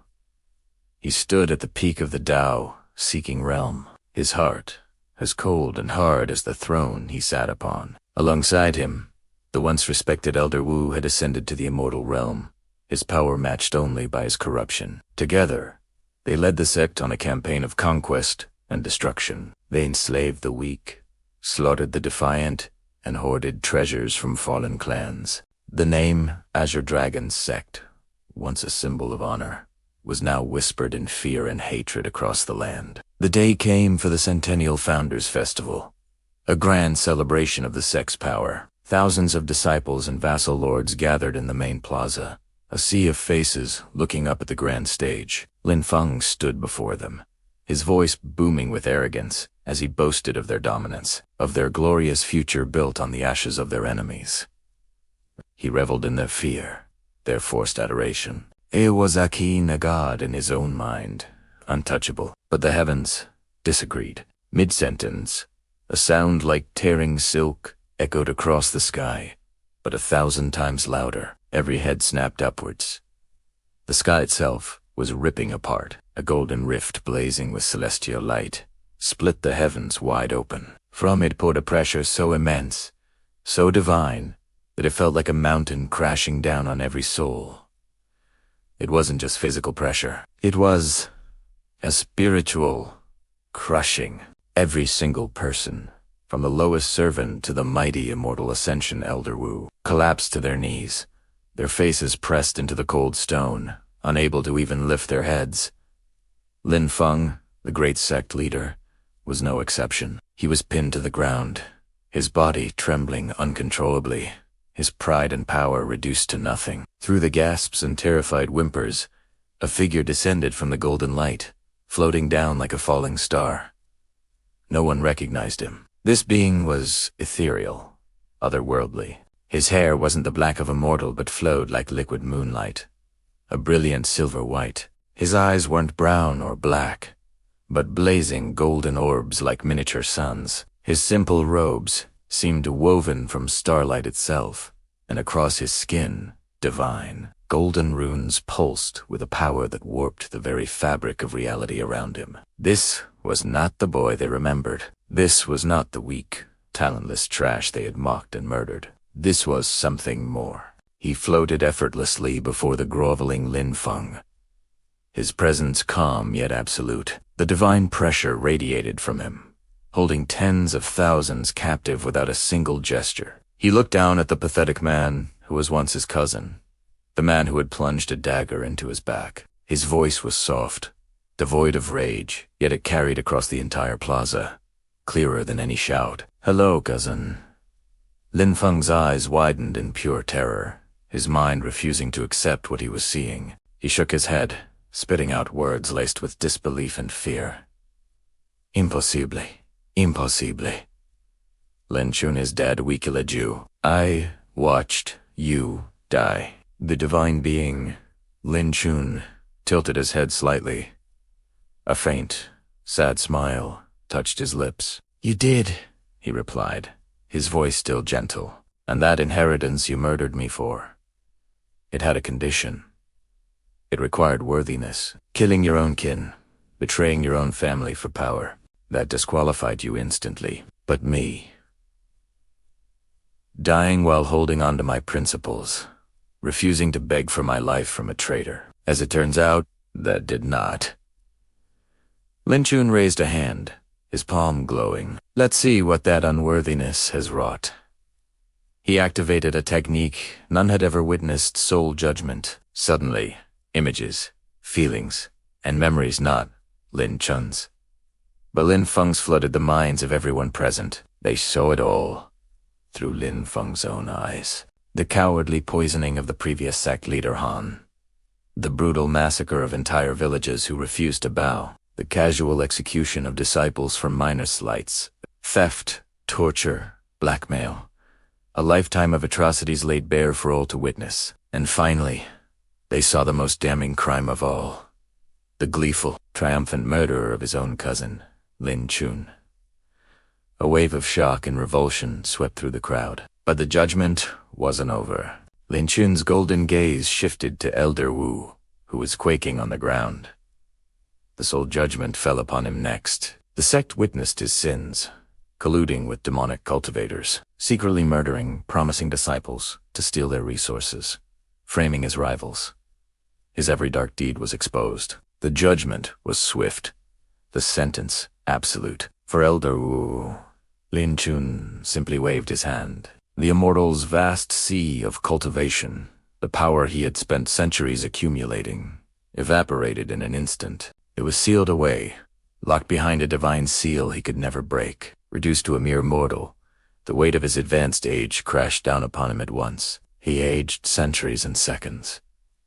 He stood at the peak of the Tao, seeking realm, his heart as cold and hard as the throne he sat upon. Alongside him, the once respected Elder Wu had ascended to the immortal realm, his power matched only by his corruption. Together, they led the sect on a campaign of conquest and destruction. They enslaved the weak, slaughtered the defiant, and hoarded treasures from fallen clans. The name Azure Dragon Sect, once a symbol of honor, was now whispered in fear and hatred across the land. The day came for the Centennial Founders Festival, a grand celebration of the sect's power. Thousands of disciples and vassal lords gathered in the main plaza, a sea of faces looking up at the grand stage. Lin Feng stood before them, his voice booming with arrogance as he boasted of their dominance, of their glorious future built on the ashes of their enemies. He reveled in their fear, their forced adoration. He was a god in his own mind, untouchable. But the heavens disagreed. Mid-sentence, A sound like tearing silk echoed across the sky, but 1,000 times louder. Every head snapped upwards. The sky itself was ripping apart. A golden rift blazing with celestial light split the heavens wide open. From it poured a pressure so immense, so divine, that it felt like a mountain crashing down on every soul. It wasn't just physical pressure. It was a spiritual crushing. Every single person, from the lowest servant to the mighty immortal Ascension Elder Wu, collapsed to their knees, their faces pressed into the cold stone, unable to even lift their heads. Lin Feng, the great sect leader, was no exception. He was pinned to the ground, his body trembling uncontrollably, his pride and power reduced to nothing. Through the gasps and terrified whimpers, a figure descended from the golden light, floating down like a falling star. No one recognized him. This being was ethereal, otherworldly. His hair wasn't the black of a mortal but flowed like liquid moonlight, a brilliant silver white. His eyes weren't brown or black, but blazing golden orbs like miniature suns. His simple robes seemed woven from starlight itself, and across his skin, divine, golden runes pulsed with a power that warped the very fabric of reality around him. This was not the boy they remembered. This was not the weak, talentless trash they had mocked and murdered. This was something more. He floated effortlessly before the groveling Lin Feng, his presence calm yet absolute. The divine pressure radiated from him, holding tens of thousands captive without a single gesture. He looked down at the pathetic man who was once his cousin, the man who had plunged a dagger into his back. His voice was soft, devoid of rage, yet it carried across the entire plaza, clearer than any shout. "Hello, cousin." Lin Feng's eyes widened in pure terror, his mind refusing to accept what he was seeing. He shook his head, spitting out words laced with disbelief and fear. "Impossible. Impossible. Lin Chen is dead, we kill a Jew. I watched you die." The divine being, Lin Chen, tilted his head slightly. A faint, sad smile touched his lips. "You did," he replied, his voice still gentle. "And that inheritance you murdered me for. It had a condition. It required worthiness. Killing your own kin, betraying your own family for power. That disqualified you instantly. But me, dying while holding on to my principles, refusing to beg for my life from a traitor. As it turns out, that did not." Lin Chen raised a hand, his palm glowing. "Let's see what that unworthiness has wrought." He activated a technique none had ever witnessed: soul judgment. Suddenly, images, feelings, and memories not Lin Chen's, but Lin Feng's flooded the minds of everyone present. They saw it all through Lin Feng's own eyes. The cowardly poisoning of the previous sect leader Han, the brutal massacre of entire villages who refused to bow, the casual execution of disciples for minor slights, theft, torture, blackmail, a lifetime of atrocities laid bare for all to witness. And finally, they saw the most damning crime of all, the gleeful, triumphant murder of his own cousin, Lin Chen. A wave of shock and revulsion swept through the crowd. But the judgment wasn't over. Lin Chen's golden gaze shifted to Elder Wu, who was quaking on the ground. The soul judgment fell upon him next. The sect witnessed his sins, colluding with demonic cultivators, secretly murdering promising disciples to steal their resources, framing his rivals. His every dark deed was exposed. The judgment was swift, the sentence absolute. For Elder Wu, Lin Chen simply waved his hand. The immortal's vast sea of cultivation, the power he had spent centuries accumulating, evaporated in an instant. It was sealed away, locked behind a divine seal he could never break. Reduced to a mere mortal, the weight of his advanced age crashed down upon him at once. He aged centuries in seconds,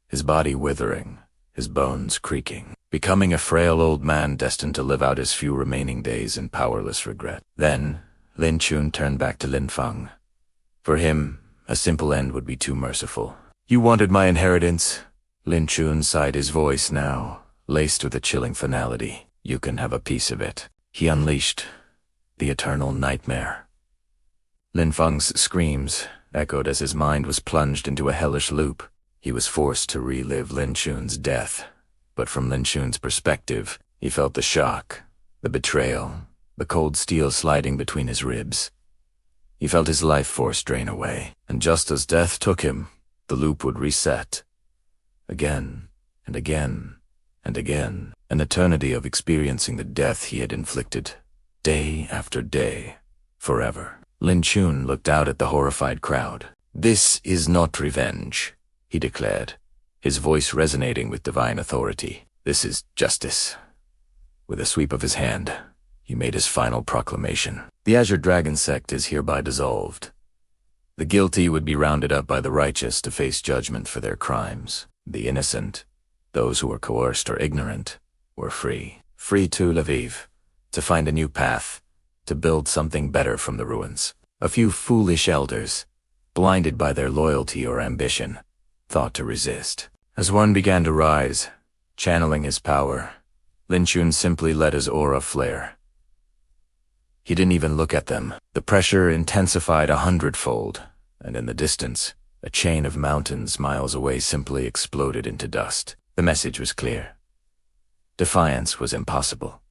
his body withering, his bones creaking, becoming a frail old man destined to live out his few remaining days in powerless regret. Then, Lin Chen turned back to Lin Feng. For him, a simple end would be too merciful. "You wanted my inheritance?" Lin Chen sighed, his voice now laced with a chilling finality. "You can have a piece of it." He unleashed the eternal nightmare. Lin Feng's screams echoed as his mind was plunged into a hellish loop. He was forced to relive Lin Chun's death, but from Lin Chun's perspective, he felt the shock, the betrayal, the cold steel sliding between his ribs. He felt his life force drain away, and just as death took him, the loop would reset. Again, and again, and again, an eternity of experiencing the death he had inflicted, day after day, forever. Lin Chun looked out at the horrified crowd. "This is not revenge," he declared, his voice resonating with divine authority. "This is justice." With a sweep of his hand, he made his final proclamation. The Azure Dragon Sect is hereby dissolved. The guilty would be rounded up by the righteous to face judgment for their crimes. The innocent, those who were coerced or ignorant, were free. Free to Lviv, to find a new path, to build something better from the ruins. A few foolish elders, blinded by their loyalty or ambition, thought to resist. As one began to rise, channeling his power, Lin Chun simply let his aura flare. He didn't even look at them. The pressure intensified 100-fold, and in the distance, a chain of mountains miles away simply exploded into dust. The message was clear. Defiance was impossible.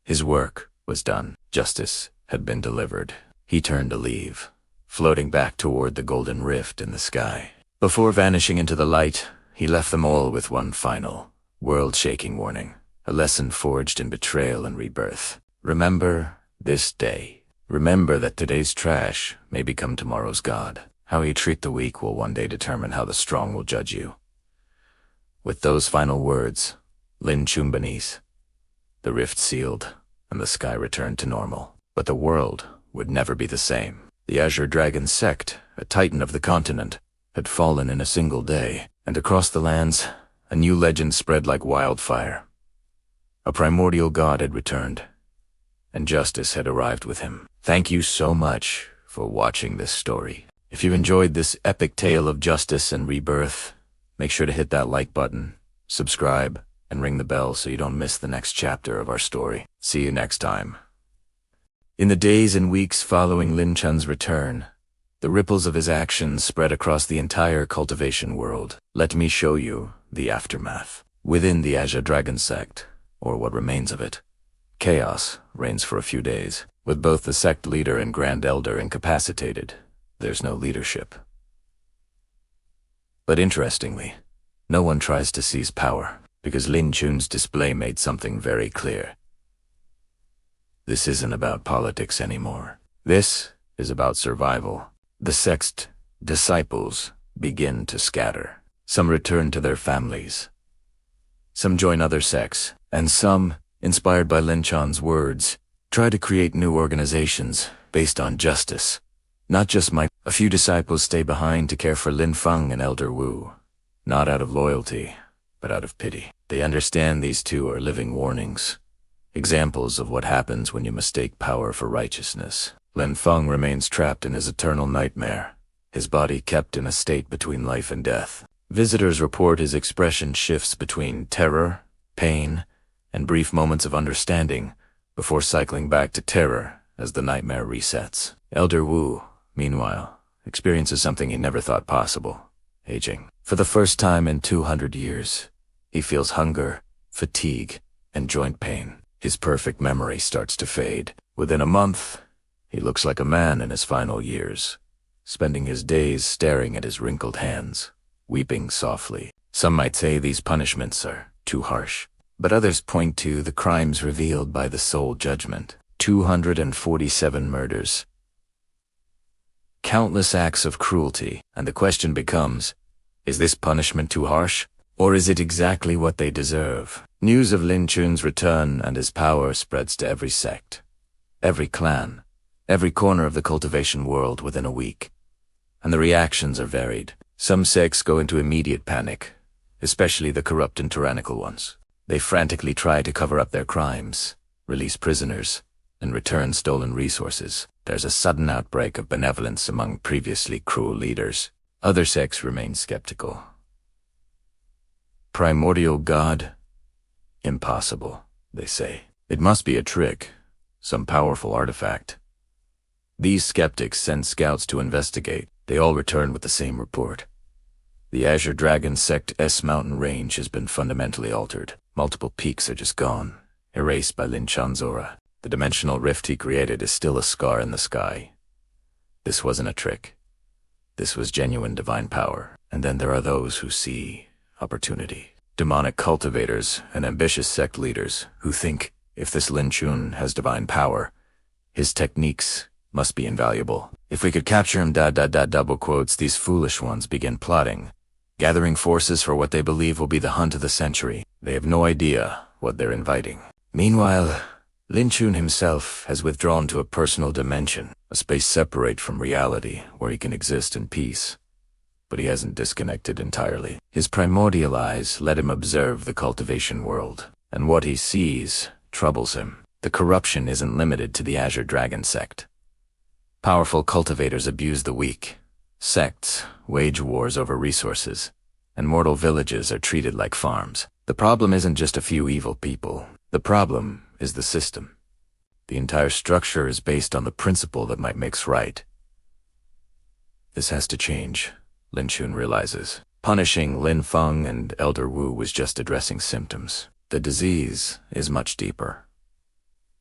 His work was done. Justice had been delivered. He turned to leave, floating back toward the golden rift in the sky. Before vanishing into the light, he left them all with one final, world-shaking warning, a lesson forged in betrayal and rebirth. Remember this day. Remember that today's trash may become tomorrow's god. How you treat the weak will one day determine how the strong will judge you. With those final words, Lin Chun beneath, the rift sealed, and the sky returned to normal. But the world would never be the same. The Azure Dragon Sect, a titan of the continent, had fallen in a single day, and across the lands, a new legend spread like wildfire. A Primordial God had returned, and justice had arrived with him. Thank you so much for watching this story. If you enjoyed this epic tale of justice and rebirth, make sure to hit that like button, subscribe, and ring the bell so you don't miss the next chapter of our story. See you next time. In the days and weeks following Lin Chen's return, the ripples of his actions spread across the entire cultivation world. Let me show you the aftermath. Within the Azure Dragon Sect, or what remains of it, chaos reigns for a few days. With both the sect leader and Grand Elder incapacitated, there's no leadership. But interestingly, no one tries to seize power, because Lin Chun's display made something very clear. This isn't about politics anymore. This is about survival. The sect's disciples begin to scatter. Some return to their families. Some join other sects, and some, inspired by Lin Chen's words, try to create new organizations based on justice. Not just might. A few disciples stay behind to care for Lin Feng and Elder Wu, not out of loyalty, but out of pity. They understand these two are living warnings, examples of what happens when you mistake power for righteousness. Lin Feng remains trapped in his eternal nightmare, his body kept in a state between life and death. Visitors report his expression shifts between terror, pain, and brief moments of understanding before cycling back to terror as the nightmare resets. Elder Wu, meanwhile, experiences something he never thought possible: aging. For the first time in 200 years, he feels hunger, fatigue, and joint pain. His perfect memory starts to fade. Within a month, he looks like a man in his final years, spending his days staring at his wrinkled hands, weeping softly. Some might say these punishments are too harsh, but others point to the crimes revealed by the soul judgment. 247 murders, countless acts of cruelty, and the question becomes, is this punishment too harsh, or is it exactly what they deserve? News of Lin Chun's return and his power spreads to every sect, every clan, every corner of the cultivation world within a week, and the reactions are varied. Some sects go into immediate panic, especially the corrupt and tyrannical ones. They frantically try to cover up their crimes, release prisoners, and return stolen resources. There's a sudden outbreak of benevolence among previously cruel leaders. Other sects remain skeptical. Primordial God? Impossible, they say. It must be a trick. some powerful artifact. These skeptics send scouts to investigate. They all return with the same report. The Azure Dragon Sect S mountain range has been fundamentally altered. Multiple peaks are just gone, erased by Lin Chen's aura. The dimensional rift he created is still a scar in the sky. This wasn't a trick. This was genuine divine power. And then there are those who see opportunity. Demonic cultivators and ambitious sect leaders who think if this Lin Chen has divine power, his techniques must be invaluable. If we could capture him, double quotes, these foolish ones begin plotting, gathering forces for what they believe will be the hunt of the century. They have no idea what they're inviting. Meanwhile, Lin Chen himself has withdrawn to a personal dimension, a space separate from reality where he can exist in peace. But he hasn't disconnected entirely. His primordial eyes let him observe the cultivation world, and what he sees troubles him. The corruption isn't limited to the Azure Dragon Sect. Powerful cultivators abuse the weak. Sects wage wars over resources, and mortal villages are treated like farms. The problem isn't just a few evil people. The problem is the system. The entire structure is based on the principle that might makes right. This has to change, Lin Chen realizes. Punishing Lin Feng and Elder Wu was just addressing symptoms. The disease is much deeper.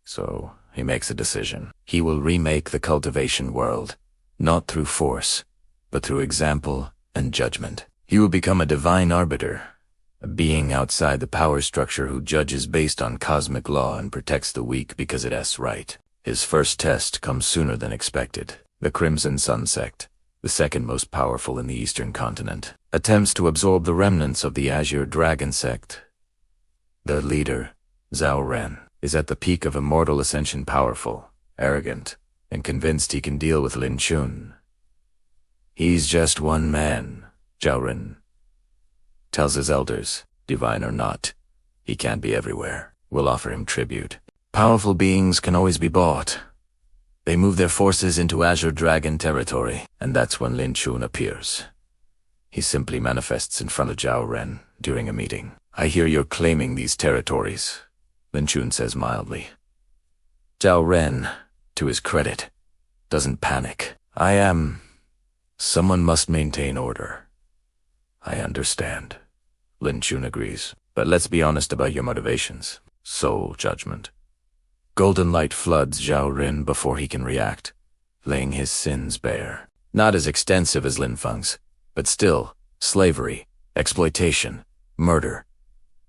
So he makes a decision. He will remake the cultivation world, not through force, but through example and judgment. He will become a divine arbiter, a being outside the power structure who judges based on cosmic law and protects the weak because it asks right. His first test comes sooner than expected. The Crimson Sun Sect, the second most powerful in the Eastern continent, attempts to absorb the remnants of the Azure Dragon Sect. Their leader, Zhao Ren, is at the peak of immortal ascension, powerful, arrogant, and convinced he can deal with Lin Chen. He's just one man, Zhao Ren tells his elders, divine or not, he can't be everywhere. We'll offer him tribute. Powerful beings can always be bought. They move their forces into Azure Dragon territory, and that's when Lin Chen appears. He simply manifests in front of Zhao Ren during a meeting. I hear you're claiming these territories, Lin Chen says mildly. Zhao Ren, to his credit, doesn't panic. Someone must maintain order. I understand, Lin Chen agrees. But let's be honest about your motivations. Soul judgment. Golden light floods Zhao Ren before he can react, laying his sins bare. Not as extensive as Lin Feng's, but still, slavery, exploitation, murder.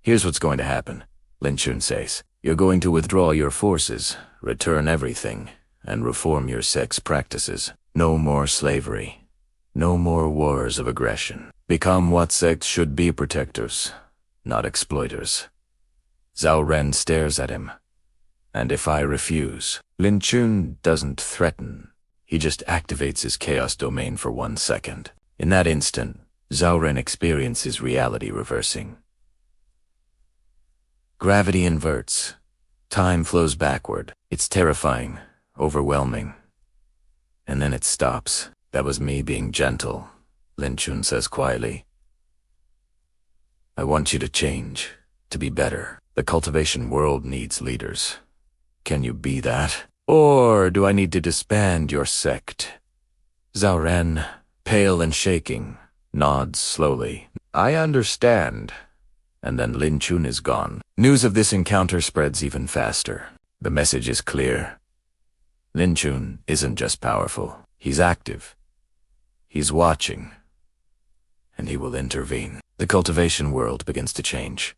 Here's what's going to happen, Lin Chen says. You're going to withdraw your forces, return everything, and reform your sect's practices. No more slavery. No more wars of aggression. Become what sects should be, protectors, not exploiters. Zhao Ren stares at him. And if I refuse, Lin Chen doesn't threaten. He just activates his chaos domain for 1 second. In that instant, Zhao Ren experiences reality reversing. Gravity inverts. Time flows backward. It's terrifying, overwhelming. And then it stops. That was me being gentle, Lin Chen says quietly. I want you to change, to be better. The cultivation world needs leaders. Can you be that? Or do I need to disband your sect? Zhao Ren, pale and shaking, nods slowly. I understand. And then Lin Chen is gone. News of this encounter spreads even faster. The message is clear. Lin Chen isn't just powerful. He's active. He's watching. And he will intervene. The cultivation world begins to change.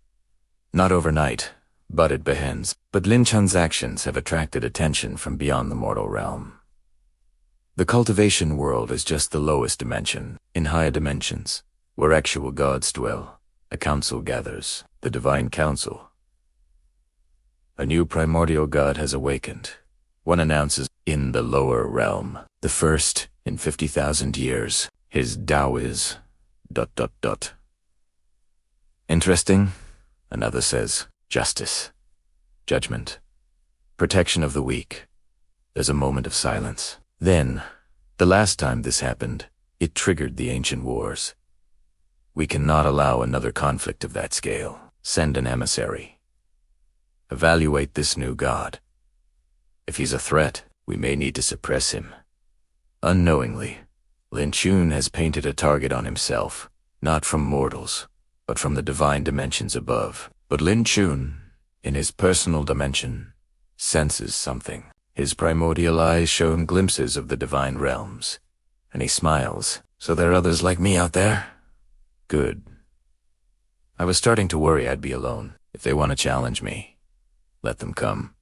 Not overnight, but it begins. But Lin Chen's actions have attracted attention from beyond the mortal realm. The cultivation world is just the lowest dimension. In higher dimensions, where actual gods dwell, a council gathers, the Divine Council. A new primordial god has awakened. One announces, in the lower realm, the first in 50,000 years, his Tao is... ... Interesting, another says. Justice. Judgment. Protection of the weak. There's a moment of silence. Then, the last time this happened, it triggered the ancient wars. We cannot allow another conflict of that scale. Send an emissary. Evaluate this new god. If he's a threat, we may need to suppress him. Unknowingly, Lin Chen has painted a target on himself, not from mortals, but from the divine dimensions above. But Lin Chen, in his personal dimension, senses something. His primordial eyes show him glimpses of the divine realms, and he smiles. So there are others like me out there? Good. I was starting to worry I'd be alone. If they want to challenge me, let them come.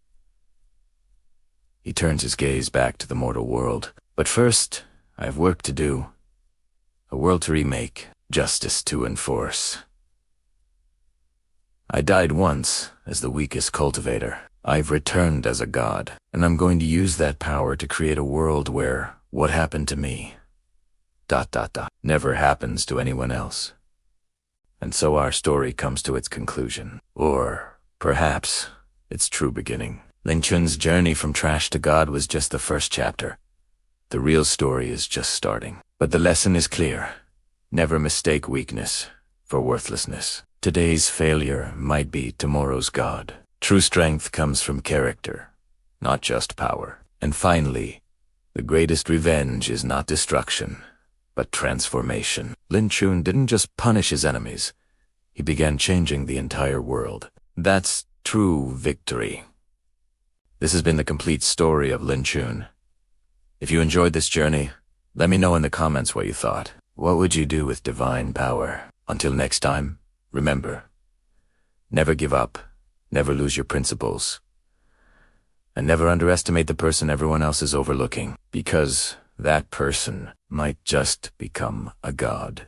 He turns his gaze back to the mortal world. But first, I have work to do. A world to remake, justice to enforce. I died once as the weakest cultivator. I've returned as a god, and I'm going to use that power to create a world where what happened to me, ... never happens to anyone else. And so our story comes to its conclusion. Or perhaps its true beginning. Lin Chen's journey from trash to God was just the first chapter. The real story is just starting. But the lesson is clear. Never mistake weakness for worthlessness. Today's failure might be tomorrow's God. True strength comes from character, not just power. And finally, the greatest revenge is not destruction, but transformation. Lin Chen didn't just punish his enemies. He began changing the entire world. That's true victory. This has been the complete story of Lin Chen. If you enjoyed this journey, let me know in the comments what you thought. What would you do with divine power? Until next time, remember, never give up, never lose your principles, and never underestimate the person everyone else is overlooking, because that person might just become a god.